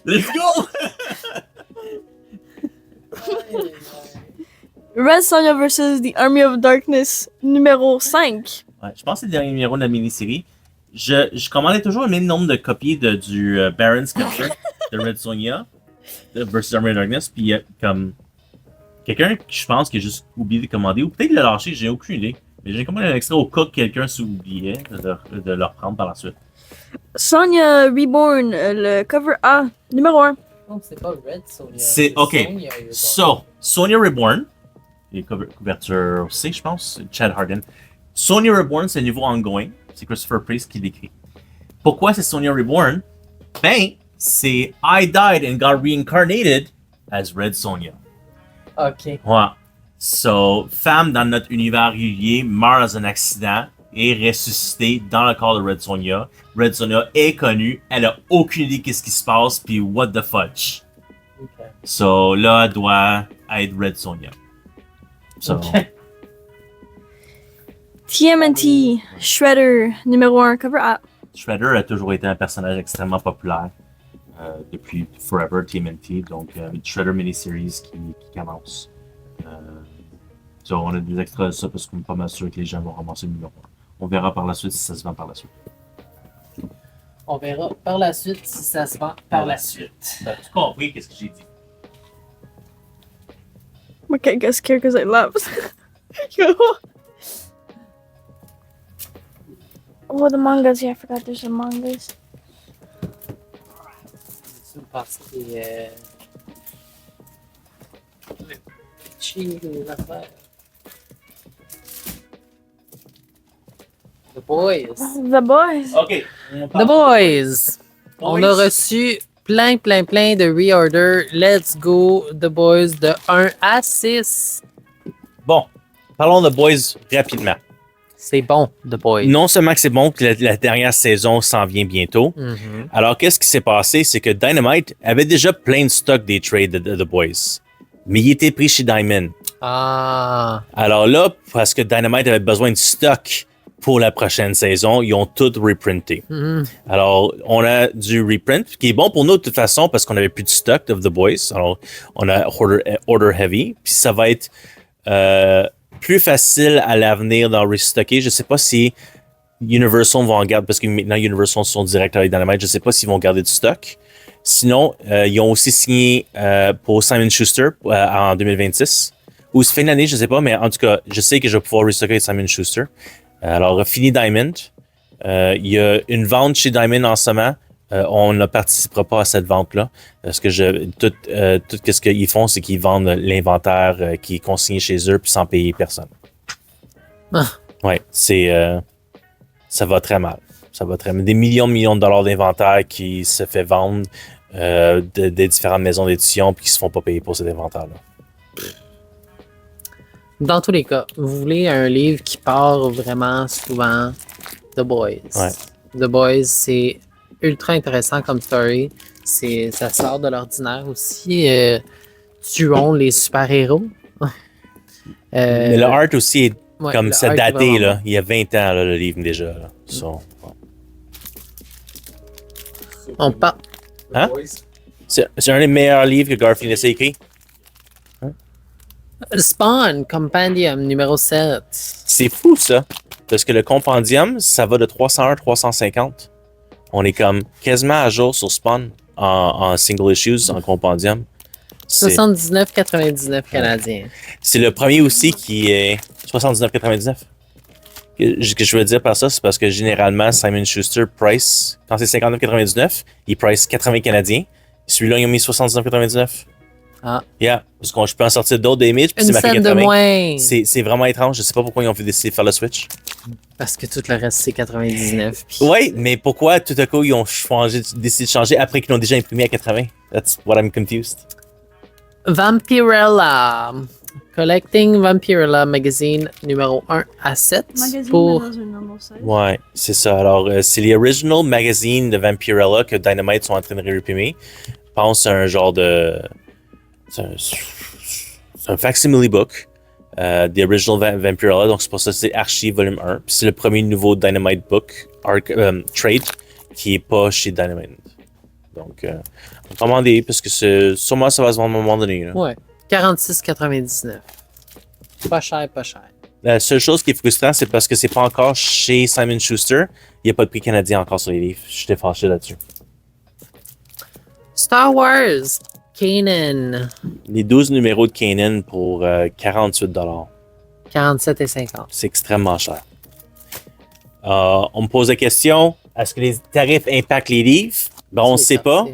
Speaker 1: Let's go!
Speaker 3: Red Sonja vs. The Army of Darkness numéro 5.
Speaker 1: Ouais, je pense que c'est le dernier numéro de la mini-série. Je commandais toujours le même nombre de copies du Baron's Cover de Red Sonja versus Army of Darkness. Puis il y a comme quelqu'un qui je pense qui a juste oublié de commander, ou peut-être l'a lâché, j'ai aucune idée. Mais j'ai commandé un extra au cas que quelqu'un s'oubliait de le reprendre par la suite.
Speaker 3: Sonja Reborn, le cover A, numéro 1.
Speaker 2: Donc, c'est pas Red Sonja.
Speaker 1: C'est OK.
Speaker 2: Sonja Reborn.
Speaker 1: So, Sonja Reborn, et couverture C, je pense, Chad Harden. Sonja Reborn, c'est un niveau ongoing. C'est Christopher Priest qui l'écrit. Pourquoi c'est Sonja Reborn? Ben, c'est I died and got reincarnated as Red Sonja.
Speaker 2: OK.
Speaker 1: Ouais. So, femme dans notre univers régulier meurt dans un accident et ressuscitée dans le corps de Red Sonja. Red Sonja est connue, elle a aucune idée qu'est-ce qui se passe, puis what the fudge.
Speaker 2: OK.
Speaker 1: So, là, elle doit être Red Sonja. So,
Speaker 2: OK.
Speaker 3: TMNT, Shredder, numéro 1, cover A.
Speaker 1: Shredder a toujours été un personnage extrêmement populaire depuis Forever TMNT, donc Shredder miniseries qui commence. So, on a des extras de ça parce qu'on est pas mal sûr que les gens vont ramasser le numéro 1. On verra par la suite si ça se vend par la suite.
Speaker 2: On verra par la suite si ça se vend par la suite.
Speaker 1: T'as-tu compris qu'est-ce que j'ai dit?
Speaker 3: My cat got scared because I laughed. Oh, the mangas. Yeah, I forgot there's some mangas.
Speaker 2: C'est parce que les affaires. The Boys.
Speaker 3: The Boys.
Speaker 1: OK.
Speaker 2: The Boys. On a reçu plein de reorder. Let's go, The Boys, de 1 à 6.
Speaker 1: Bon, parlons de Boys rapidement.
Speaker 2: C'est bon, The Boys.
Speaker 1: Non seulement que c'est bon, que la dernière saison s'en vient bientôt.
Speaker 2: Mhm.
Speaker 1: Alors, qu'est-ce qui s'est passé? C'est que Dynamite avait déjà plein de stock des trades de The Boys. Mais il était pris chez Diamond.
Speaker 2: Ah.
Speaker 1: Alors là, parce que Dynamite avait besoin de stock pour la prochaine saison, ils ont tout reprinté.
Speaker 2: Mhm.
Speaker 1: Alors, on a du reprint, qui est bon pour nous de toute façon parce qu'on avait plus de stock de The Boys. Alors, on a order heavy. Puis ça va être plus facile à l'avenir d'en restocker. Je ne sais pas si Universal vont en garder, parce que maintenant Universal sont directs avec Dynamite. Je ne sais pas s'ils vont garder du stock. Sinon, ils ont aussi signé pour Simon Schuster en 2026. Ou c'est fin d'année, je ne sais pas, mais en tout cas, je sais que je vais pouvoir restocker Simon Schuster. Alors, fini Diamond. Il y a une vente chez Diamond en ce moment. On ne participera pas à cette vente-là. Parce que tout ce qu'ils font, c'est qu'ils vendent l'inventaire qui est consigné chez eux puis sans payer personne.
Speaker 2: Ah.
Speaker 1: Ouais, ça va très mal. Ça va très mal. Des millions de dollars d'inventaire qui se fait vendre des différentes maisons d'édition puis qui se font pas payer pour cet inventaire-là.
Speaker 2: Dans tous les cas, vous voulez un livre qui part vraiment souvent The Boys.
Speaker 1: Ouais.
Speaker 2: The Boys, c'est ultra intéressant comme story. Ça sort de l'ordinaire aussi. Tuons les super-héros.
Speaker 1: Mais le art aussi est
Speaker 2: Ouais,
Speaker 1: Comme
Speaker 2: le
Speaker 1: c'est
Speaker 2: art est
Speaker 1: daté,
Speaker 2: vraiment
Speaker 1: là.
Speaker 2: bon.
Speaker 1: Il y a 20 ans, là, le livre, déjà. Là. So, bon.
Speaker 2: On part.
Speaker 1: Hein? C'est un des meilleurs livres que Garfield ait écrit.
Speaker 2: Spawn, Compendium, numéro 7.
Speaker 1: C'est fou, ça. Parce que le compendium, ça va de 301 à 350. On est comme quasiment à jour sur Spawn en single issues, en compendium. C'est
Speaker 2: 79,99 canadiens.
Speaker 1: c'est le premier aussi qui est 79,99. Que je veux dire par ça, c'est parce que généralement, Simon Schuster price, quand c'est 59,99, il price 80 canadiens. Celui-là, ils ont mis 79,99.
Speaker 2: Ah.
Speaker 1: Yeah, parce que je peux en sortir d'autres des images, puis c'est
Speaker 2: Une
Speaker 1: marqué
Speaker 2: scène de
Speaker 1: 80.
Speaker 2: moins.
Speaker 1: C'est vraiment étrange. Je sais pas pourquoi ils ont décidé de faire le switch.
Speaker 2: Parce que tout le reste, c'est 99. Puis
Speaker 1: Oui, mais pourquoi tout à coup ils ont décidé de changer après qu'ils l'ont déjà imprimé à 80? That's what I'm confused.
Speaker 2: Vampirella. Collecting Vampirella Magazine numéro 1 à 7
Speaker 3: Magazine
Speaker 2: pour...
Speaker 3: dans un normal size.
Speaker 1: Ouais, c'est ça. Alors, c'est les original magazines de Vampirella que Dynamite sont en train de réimprimer. Je pense que c'est un genre de... C'est un facsimile book. The Original Vampirella. Donc, c'est pour ça que c'est Archie volume 1. Puis c'est le premier nouveau Dynamite book, trade, qui est pas chez Dynamite. Donc, commandez, parce que sûrement ça va se vendre à un moment donné. Là.
Speaker 2: Ouais. 46,99. Pas cher, pas cher.
Speaker 1: La seule chose qui est frustrant, c'est parce que c'est pas encore chez Simon Schuster. Il n'y a pas de prix canadien encore sur les livres. J'étais fâché là-dessus.
Speaker 2: Star Wars. Kanan.
Speaker 1: Les 12 numéros de Kanan pour 48
Speaker 2: 47,50.
Speaker 1: C'est extrêmement cher. On me pose la question, est-ce que les tarifs impactent les livres? Ben, on ne sait pas,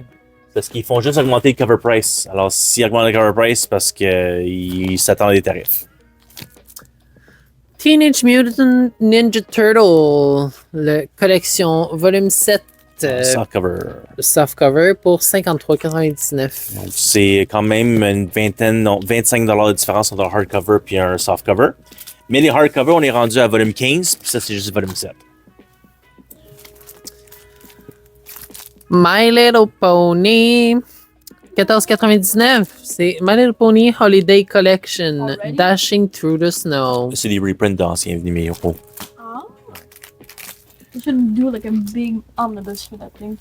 Speaker 1: parce qu'ils font juste augmenter le cover price. Alors, s'ils augmentent le cover price, c'est parce qu'ils s'attendent à des tarifs.
Speaker 2: Teenage Mutant Ninja Turtle. Le collection volume 7.
Speaker 1: Softcover.
Speaker 2: Softcover pour 53,99.
Speaker 1: Donc, c'est quand même une vingtaine, non, 25 $ de différence entre un hardcover et un softcover. Mais les hardcovers, on est rendu à volume 15, puis ça, c'est juste volume 7.
Speaker 2: My Little Pony. 14,99. C'est My Little Pony Holiday Collection.
Speaker 3: Already?
Speaker 2: Dashing Through the Snow.
Speaker 1: C'est des reprints d'anciens numéros.
Speaker 3: Ah. We should do like a big omnibus for that thing.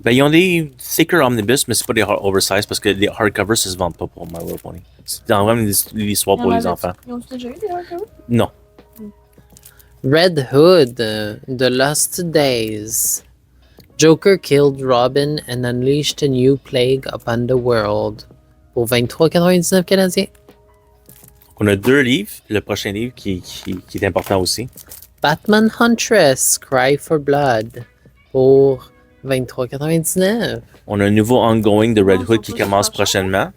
Speaker 1: Ben, ils ont des thicker omnibus, mais c'est pas des oversize parce que les hardcovers, ça se vendent pas pour My Little Pony. C'est dans vraiment l'histoire pour les enfants.
Speaker 3: Ils ont déjà eu des hardcovers?
Speaker 1: Non.
Speaker 2: Red Hood. The Lost Days. Joker killed Robin and unleashed a new plague upon the world. Pour 23,99 canadiens.
Speaker 1: On a 2 livres. Le prochain livre qui est important aussi.
Speaker 2: Batman Huntress. Cry for Blood. Pour 23,99.
Speaker 1: On a un nouveau ongoing de Red Hood qui commence prochainement.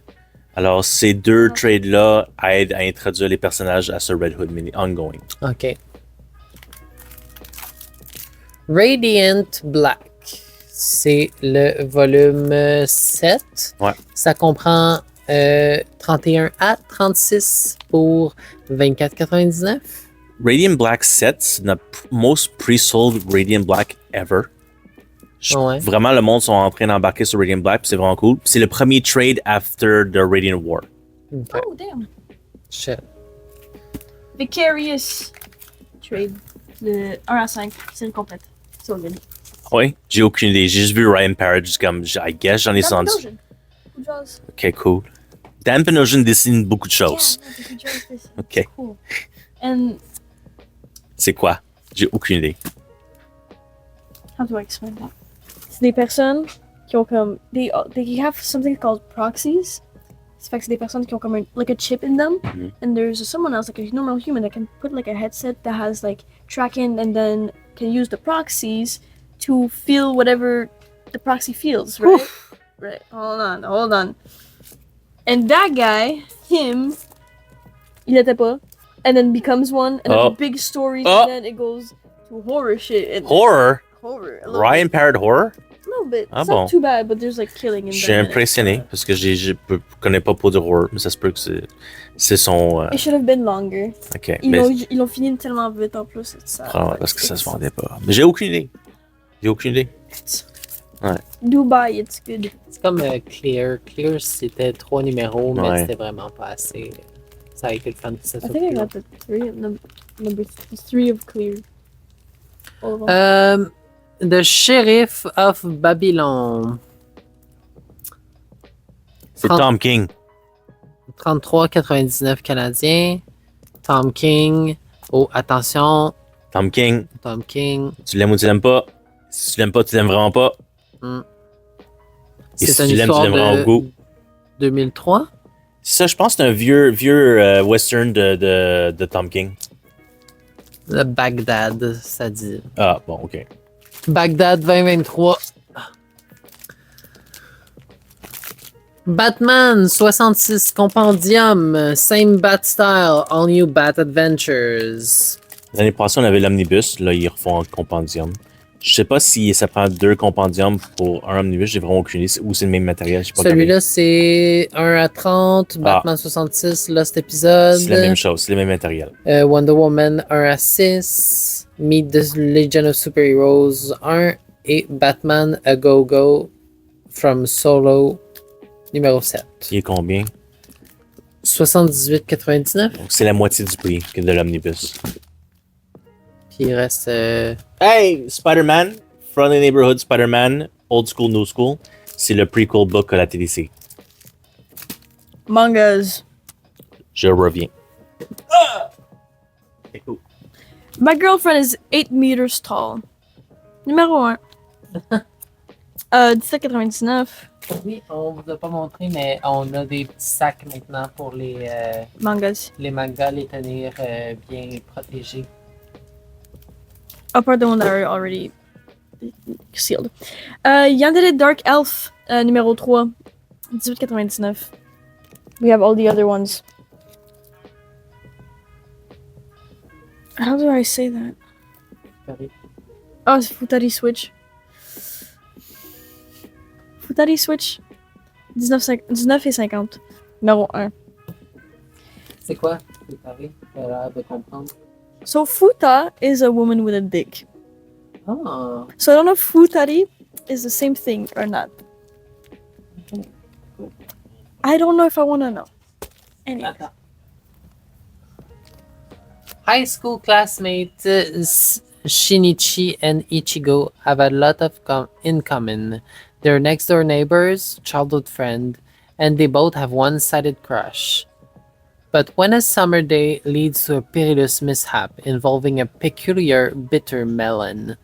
Speaker 1: Alors, ces 2 trades-là aident à introduire les personnages à ce Red Hood mini ongoing.
Speaker 2: OK. Radiant Black. C'est le volume 7.
Speaker 1: Ouais.
Speaker 2: Ça comprend 31 à 36 pour 24,99.
Speaker 1: Radiant Black 7, c'est notre most pre-sold Radiant Black ever.
Speaker 2: Ouais.
Speaker 1: Vraiment, le monde sont en train d'embarquer sur Radiant Black, puis c'est vraiment cool. Puis c'est le premier trade after the Radiant War.
Speaker 2: OK.
Speaker 3: Oh, damn.
Speaker 2: Shit.
Speaker 3: Vicarious Trade. Le 1 à 5, série complète. So good.
Speaker 1: Oui, j'ai aucune idée. J'ai juste vu Ryan Parrott, juste comme, I guess, j'en ai senti.
Speaker 3: Damn, Good Jaws.
Speaker 1: Ok, cool. Dan Penosian dessine beaucoup de choses.
Speaker 3: Yeah, no, Good Jaws, this.
Speaker 1: Ok.
Speaker 3: Cool. And
Speaker 1: C'est quoi? J'ai aucune idée.
Speaker 3: how do I explain that? C'est des personnes qui ont comme they have something called proxies. C'est fait que c'est des personnes qui ont comme like a chip in them, and there's someone else like a normal human that can put like a headset that has like tracking and then can use the proxies to feel whatever the proxy feels, right? Right. Hold on. And that guy, him, il était pas, and then becomes one, and then big stories, and then it goes to horror shit. And
Speaker 1: Horror?
Speaker 3: horror. A little
Speaker 1: Ryan Parrott horror?
Speaker 3: bit. A little bit.
Speaker 1: Ah
Speaker 3: It's
Speaker 1: bon.
Speaker 3: not too bad, but there's like killing in
Speaker 1: Je suis
Speaker 3: there.
Speaker 1: impressionné parce que je connais pas pour de horror, mais ça se peut que c'est son.
Speaker 3: It should have been longer.
Speaker 1: Ok,
Speaker 3: Ils
Speaker 1: mais
Speaker 3: l'ont fini tellement vite en plus. Ça,
Speaker 1: probablement parce que ça se vendait pas. Mais j'ai aucune idée. J'ai aucune idée.
Speaker 3: Dubai, it's good.
Speaker 2: C'est comme Clear. Clear, c'était 3 numéros, mais
Speaker 1: Ouais.
Speaker 2: c'était vraiment pas assez. Ça a été le fun que ça
Speaker 3: I
Speaker 2: soit
Speaker 3: think I
Speaker 2: plus long.
Speaker 3: got the number 3 of clear. All of them.
Speaker 2: The Sheriff of Babylon.
Speaker 1: C'est
Speaker 2: 30.
Speaker 1: Tom King.
Speaker 2: 33,99 canadiens. Tom King. Oh, attention.
Speaker 1: Tom King.
Speaker 2: Tom King.
Speaker 1: Tu l'aimes ou tu l'aimes pas? Si tu l'aimes pas, tu l'aimes vraiment pas. Et
Speaker 2: C'est
Speaker 1: si
Speaker 2: une
Speaker 1: tu l'aimes, tu
Speaker 2: histoire
Speaker 1: l'aimes vraiment
Speaker 2: de
Speaker 1: beaucoup.
Speaker 2: 2003.
Speaker 1: Ça, je pense que c'est un vieux western de Tom King.
Speaker 2: Le Bagdad, ça dit.
Speaker 1: Ah, bon, ok.
Speaker 2: Bagdad 2023. Batman 66 Compendium, same Bat style, all new Bat Adventures.
Speaker 1: L'année passée, on avait l'omnibus. Là, ils refont un compendium. Je sais pas si ça prend 2 compendiums pour un omnibus. J'ai vraiment aucune idée. Ou c'est le même matériel. Je sais pas.
Speaker 2: Celui-là, c'est 1 à 30, Batman 66, Lost Episode.
Speaker 1: C'est la même chose. C'est le même matériel.
Speaker 2: Wonder Woman 1 à 6, Meet the Legion of Super Heroes 1 et Batman A Go Go from Solo numéro 7.
Speaker 1: Il est combien?
Speaker 2: 78,99.
Speaker 1: Donc, c'est la moitié du prix que de l'omnibus.
Speaker 2: Puis il reste.
Speaker 1: Hey, Spider-Man, Friendly Neighborhood Spider-Man, Old School, New School. C'est le prequel book à la TDC.
Speaker 3: Mangas.
Speaker 1: Je reviens. Écoute.
Speaker 3: My girlfriend is 8 meters tall. Numéro 1. 17,99.
Speaker 2: Oui, on vous a pas montré, mais on a des petits sacs maintenant pour les
Speaker 3: Mangas.
Speaker 2: mangas, les tenir bien protégés.
Speaker 3: Apart the one that are already sealed. Yandere Dark Elf, numéro 3. 18,99. We have all the other ones. How do I say that? Oh, c'est Futari Switch. Futari Switch. 19,50. Numéro 1.
Speaker 2: C'est quoi? T'as l'air de comprendre.
Speaker 3: So Futa is a woman with a dick.
Speaker 2: Ah,
Speaker 3: So I don't know if Futari is the same thing or not. I don't know if I want to know. Anyway.
Speaker 2: attends. High school classmates Shinichi and Ichigo have a lot of in common. They're next door neighbors, childhood friend, and they both have one-sided crush. But when a summer day leads to a perilous mishap involving a peculiar bitter melon,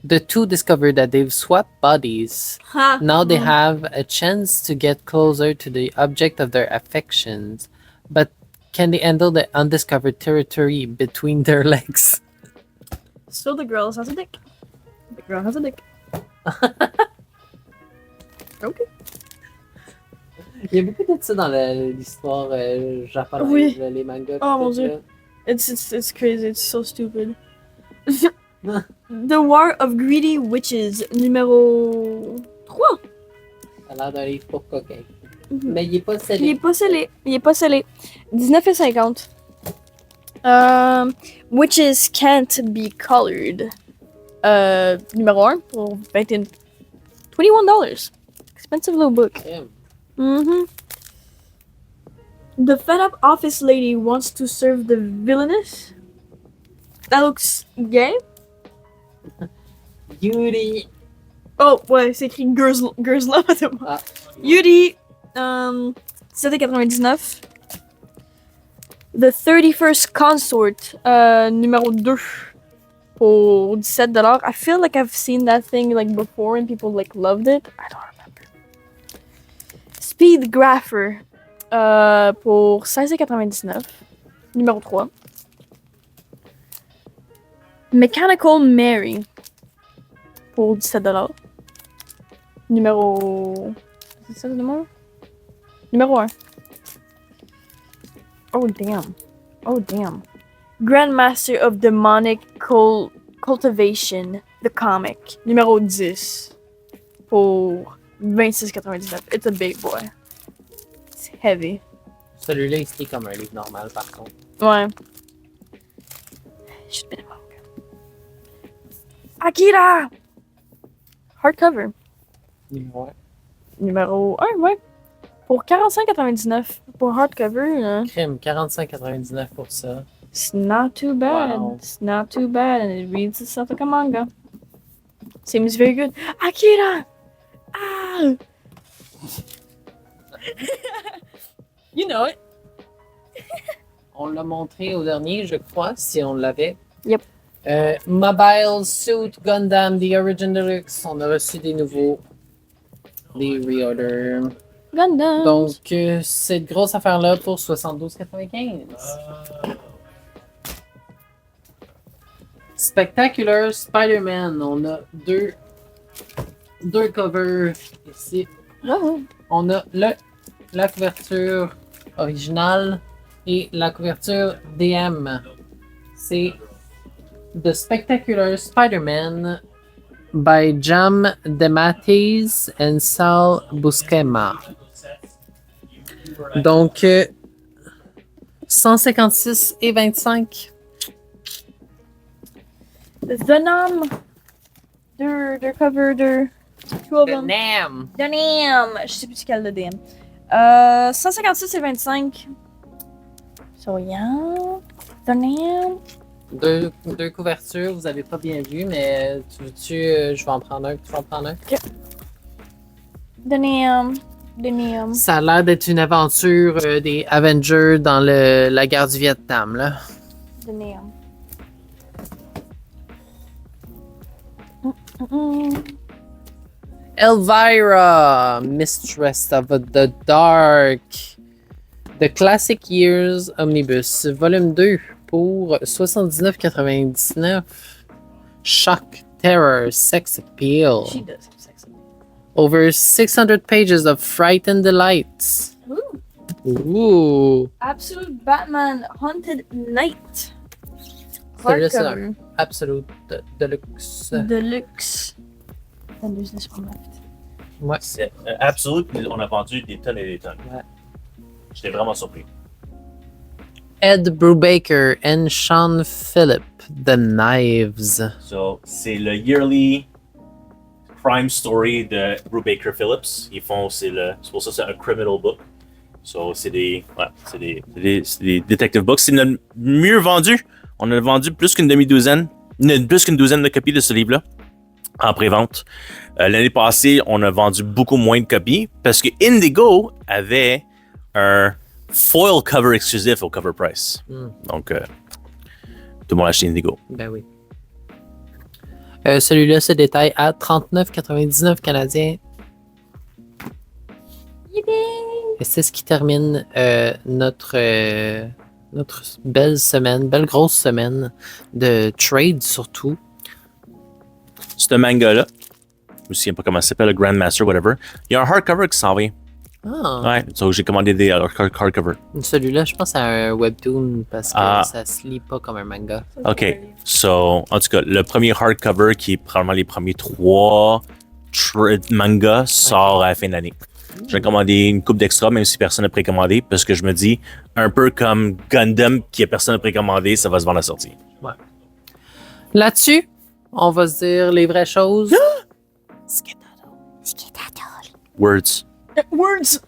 Speaker 2: the two discover that they've swapped bodies. Now they have a chance to get closer to the object of their affections, but can they handle the undiscovered territory between their legs?
Speaker 3: So the girl has a dick. The girl has a dick. Okay.
Speaker 2: Il y a beaucoup de ça dans l'histoire japonaise,
Speaker 3: Oui.
Speaker 2: les mangas.
Speaker 3: Oh,
Speaker 2: tout
Speaker 3: mon
Speaker 2: ça.
Speaker 3: Dieu. It's crazy. It's so stupid. The War of Greedy Witches, numéro 3.
Speaker 2: Ça a l'air d'un livre pour coquin. Mais il est pas
Speaker 3: Il
Speaker 2: scellé.
Speaker 3: est pas scellé. Il est pas scellé. 19,50. Witches Can't Be Colored. Numéro 1 pour $21. Expensive little book.
Speaker 2: Damn.
Speaker 3: Mm-hmm. The fed up office lady wants to serve the villainous. That looks gay.
Speaker 2: Yuri.
Speaker 3: Oh, ouais, c'est écrit Girls Love.
Speaker 2: Ah.
Speaker 3: Yuri, 17,99. The 31st Consort, numéro 2 pour $17. I feel like I've seen that thing like before and people like loved it. I don't remember. Speed Grapher, pour $16,99. Numéro 3. Mechanical Mary, pour $17. Numéro... C'est ça le numéro? Numéro 1. Oh damn. Oh damn. Grandmaster of Demonic Cultivation, the comic. Numéro 10. Pour $26,99. It's a big boy. It's heavy.
Speaker 2: Celui-là, il se lit comme un livre normal, par contre.
Speaker 3: Ouais. Should be a manga. Akira! Hardcover.
Speaker 2: Ouais.
Speaker 3: Numéro 1, ouais. Pour 45,99 pour hardcover, là,
Speaker 2: Crime, 45,99 pour ça.
Speaker 3: it's not too bad.
Speaker 2: Wow.
Speaker 3: It's not too bad, and it reads itself like a manga. Seems very good. Akira! Ah! You know it.
Speaker 2: On l'a montré au dernier, je crois, si on l'avait.
Speaker 3: Yep.
Speaker 2: Mobile Suit Gundam, The Origin Deluxe. On a reçu des nouveaux. Des reorders.
Speaker 3: Gundam.
Speaker 2: Donc, cette grosse affaire-là pour 72,95. Spectacular Spider-Man. On a deux covers ici.
Speaker 3: Oh.
Speaker 2: On a la couverture originale et la couverture DM. C'est The Spectacular Spider-Man by Jam DeMatteis and Sal Buscema. Donc, 156,25.
Speaker 3: Venom. Deux cover, two of them.
Speaker 2: Nam.
Speaker 3: Venom. Je sais plus quel le DM. 156,25. So, yeah. Venom.
Speaker 2: Deux couvertures, vous avez pas bien vu, mais tu veux-tu, je vais en prendre un, tu vas en prendre un.
Speaker 3: Venom.
Speaker 2: Ça a l'air d'être une aventure des Avengers dans la guerre du Vietnam, là.
Speaker 3: Venom.
Speaker 2: Elvira, Mistress of the Dark. The Classic Years Omnibus, volume 2 pour 79,99. Shock, Terror, Sex Appeal.
Speaker 3: She does have sex.
Speaker 2: Over 600 pages of fright and delights.
Speaker 3: Ooh.
Speaker 2: Ooh.
Speaker 3: Absolute Batman Haunted Night.
Speaker 2: Celui-là, c'est
Speaker 3: Hardcover.
Speaker 2: Absolute Deluxe.
Speaker 3: Deluxe. Then there's this one left.
Speaker 2: Ouais.
Speaker 1: C'est Absolute, on a vendu des tonnes et des tonnes.
Speaker 2: Ouais.
Speaker 1: J'étais vraiment surpris.
Speaker 2: Ed Brubaker and Sean Phillip, The Knives.
Speaker 1: So, c'est le yearly crime story de Brubaker Phillips. Ils font, c'est pour ça que c'est un criminal book. So, c'est des detective books. C'est notre mieux vendu. On a vendu plus qu'une demi-douzaine, plus qu'une douzaine de copies de ce livre-là en pré-vente. L'année passée, on a vendu beaucoup moins de copies parce que Indigo avait un foil cover exclusif au cover price. Donc, tout le monde a acheté Indigo.
Speaker 2: Ben oui. Celui-là se détaille à 39,99 canadiens. Et c'est ce qui termine notre belle semaine, belle grosse semaine de trade surtout.
Speaker 1: Ce manga-là, je me souviens pas comment ça s'appelle, le Grandmaster, whatever, il y a un hardcover qui s'en vient.
Speaker 2: Ah,
Speaker 1: Ouais, donc j'ai commandé des hardcover.
Speaker 2: celui-là, je pense à un webtoon parce que
Speaker 1: Ah.
Speaker 2: ça se lit pas comme un manga.
Speaker 1: OK. So, en tout cas, le premier hardcover, qui est probablement les premiers 3 mangas, sort à la fin de l'année. J'ai commandé une coupe d'extra, même si personne n'a précommandé, parce que je me dis, un peu comme Gundam, qui a personne n'a précommandé, ça va se vendre à la sortie.
Speaker 2: Là-dessus, on va se dire les vraies choses.
Speaker 1: Words.
Speaker 3: Words.